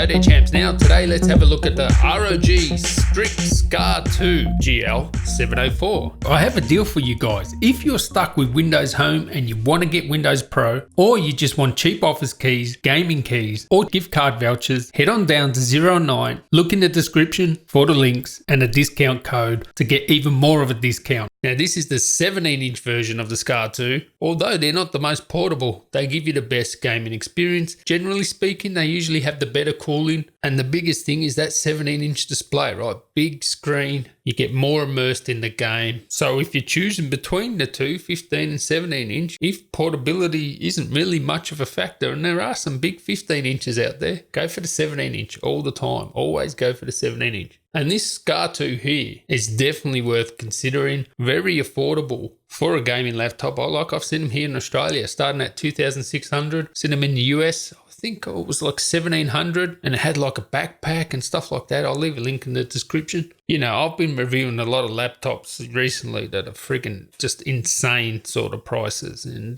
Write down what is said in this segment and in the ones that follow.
Yo there champs, now today let's have a look at the ROG Strict Scar 2 GL704. I have a deal for you guys. If you're stuck with Windows Home and you want to get Windows Pro, or you just want cheap office keys, gaming keys, or gift card vouchers, head on down to 09, look in the description for the links and a discount code to get even more of a discount. Now this is the 17-inch version of the Scar 2. Although they're not the most portable, they give you the best gaming experience. Generally speaking, they usually have the better cooling, and the biggest thing is that 17-inch display, right? Big screen, you get more immersed in the game. So if you're choosing between the two, 15 and 17 inch, if portability isn't really much of a factor, and there are some big 15 inches out there, go for the 17 inch all the time. Always go for the 17 inch. And this Scar 2 here is definitely worth considering. Very affordable for a gaming laptop. I've seen them here in Australia starting at $2,600. Seen them in the US, I think it was like $1,700, and it had like a backpack and stuff like that. I'll leave a link in the description. You know, I've been reviewing a lot of laptops recently that are friggin' just insane sort of prices. And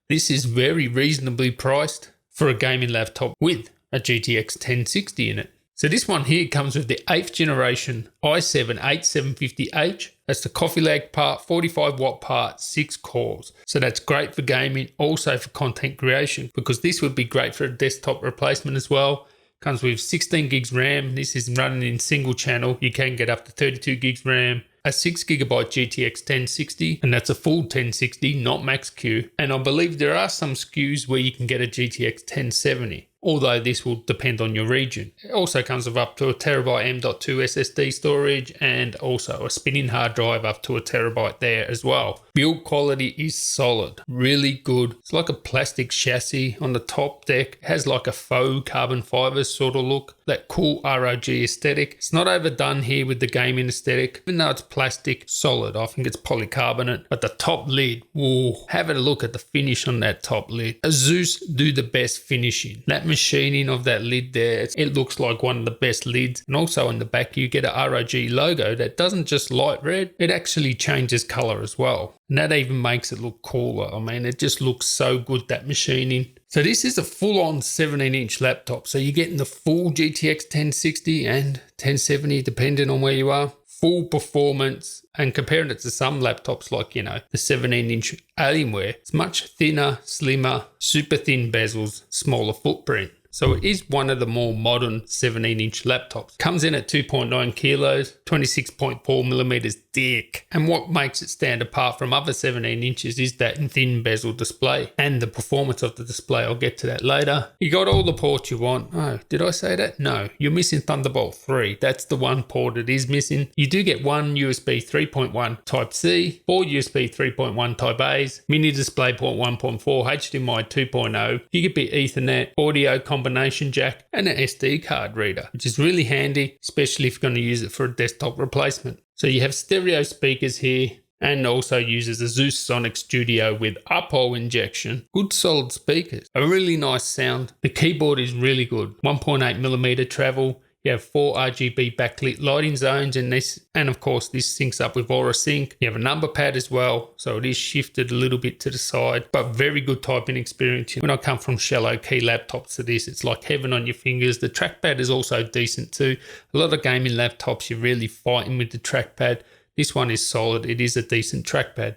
this is very reasonably priced for a gaming laptop with a GTX 1060 in it. So this one here comes with the 8th generation i7-8750H. That's the coffee lag part, 45 watt part, 6 cores. So that's great for gaming, also for content creation, because this would be great for a desktop replacement as well. Comes with 16 gigs RAM. This is running in single channel. You can get up to 32 gigs RAM. A 6GB GTX 1060, and that's a full 1060, not Max Q. And I believe there are some SKUs where you can get a GTX 1070. Although this will depend on your region. It also comes with up to a terabyte M.2 SSD storage and also a spinning hard drive up to a terabyte there as well. Build quality is solid, really good. It's like a plastic chassis on the top deck. It has like a faux carbon fiber sort of look, that cool ROG aesthetic. It's not overdone here with the gaming aesthetic, even though it's plastic, solid. I think it's polycarbonate, but the top lid, whoa, have a look at the finish on that top lid. ASUS do the best finishing. That machining of that lid there, it looks like one of the best lids. And also on the back you get a ROG logo that doesn't just light red, it actually changes color as well, and that even makes it look cooler. I mean, it just looks so good, that machining. So this is a full-on 17-inch laptop, so you're getting the full GTX 1060 and 1070 depending on where you are, full performance. And comparing it to some laptops like, you know, the 17-inch Alienware, it's much thinner, slimmer, super thin bezels, smaller footprint. So it is one of the more modern 17-inch laptops. Comes in at 2.9 kilos, 26.4 millimeters thick. And what makes it stand apart from other 17 inches is that thin bezel display and the performance of the display. I'll get to that later. You got all the ports you want. Oh, did I say that? No, you're missing Thunderbolt 3. That's the one port it is missing. You do get one USB 3.1 Type C, 4 USB 3.1 Type A's, mini display port 1.4, HDMI 2.0, gigabit Ethernet, audio combination jack, and an SD card reader, which is really handy, especially if you're going to use it for a desktop replacement. So you have stereo speakers here, and also uses a ASUS Sonic Studio with uphold injection. Good solid speakers, a really nice sound. The keyboard is really good, 1.8mm travel. You have 4 RGB backlit lighting zones in this, and of course this syncs up with Aura Sync. You have a number pad as well, so it is shifted a little bit to the side, but very good typing experience. When I come from shallow key laptops to this, it's like heaven on your fingers. The trackpad is also decent too. A lot of gaming laptops, you're really fighting with the trackpad. This one is solid. It is a decent trackpad.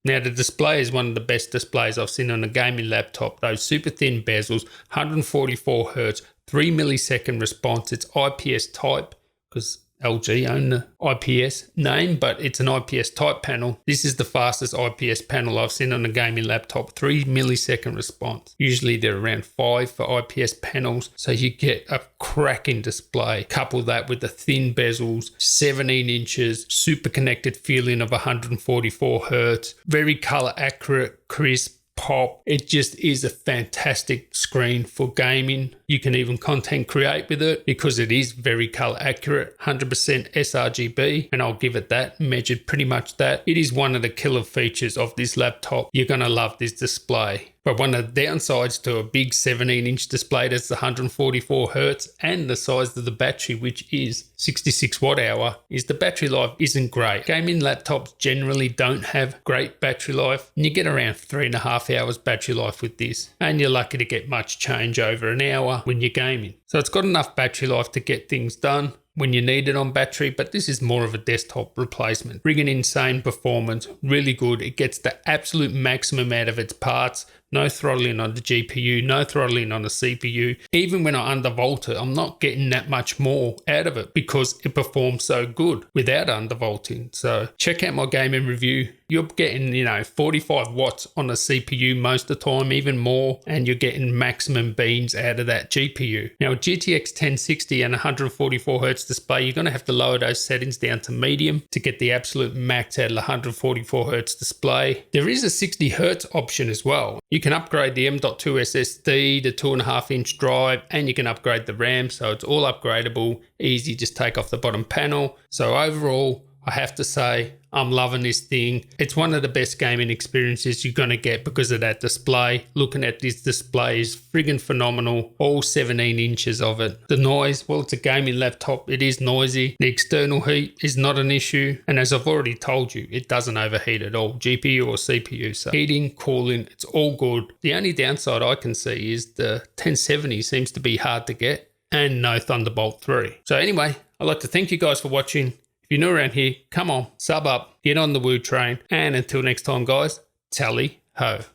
Now the display is one of the best displays I've seen on a gaming laptop. Those super thin bezels, 144 Hz, 3 millisecond response. It's IPS type because LG own the IPS name, but it's an IPS type panel. This is the fastest IPS panel I've seen on a gaming laptop, 3 millisecond response. Usually they're around 5 for IPS panels, so you get a cracking display. Couple that with the thin bezels, 17 inches, super connected feeling of 144 Hz, very color accurate, crisp, pop. It just is a fantastic screen for gaming. You can even content create with it because it is very color accurate, 100% sRGB, and I'll give it that, measured pretty much that. It is one of the killer features of this laptop. You're going to love this display. But one of the downsides to a big 17-inch display that's 144 Hz and the size of the battery, which is 66 watt hour, is the battery life isn't great. Gaming laptops generally don't have great battery life, and you get around 3.5 hours battery life with this, and you're lucky to get much change over an hour when you're gaming. So it's got enough battery life to get things done when you need it on battery, but this is more of a desktop replacement. Bringing insane performance, really good. It gets the absolute maximum out of its parts. No throttling on the GPU, no throttling on the CPU. Even when I undervolt it, I'm not getting that much more out of it because it performs so good without undervolting. So check out my gaming review. You're getting, 45 watts on the CPU most of the time, even more, and you're getting maximum beans out of that GPU. Now, with GTX 1060 and 144 Hz display, you're going to have to lower those settings down to medium to get the absolute max out of the 144 Hz display. There is a 60 Hz option as well. You can upgrade the M.2 SSD, the 2.5-inch drive, and you can upgrade the RAM, so it's all upgradable, easy, just take off the bottom panel. So overall, I have to say, I'm loving this thing. It's one of the best gaming experiences you're going to get because of that display. Looking at this display is friggin' phenomenal. All 17 inches of it. The noise, well, it's a gaming laptop. It is noisy. The external heat is not an issue. And as I've already told you, it doesn't overheat at all, GPU or CPU. So heating, cooling, it's all good. The only downside I can see is the 1070 seems to be hard to get and no Thunderbolt 3. So anyway, I'd like to thank you guys for watching. If you're new around here, come on, sub up, get on the woo train, and until next time guys, tally ho.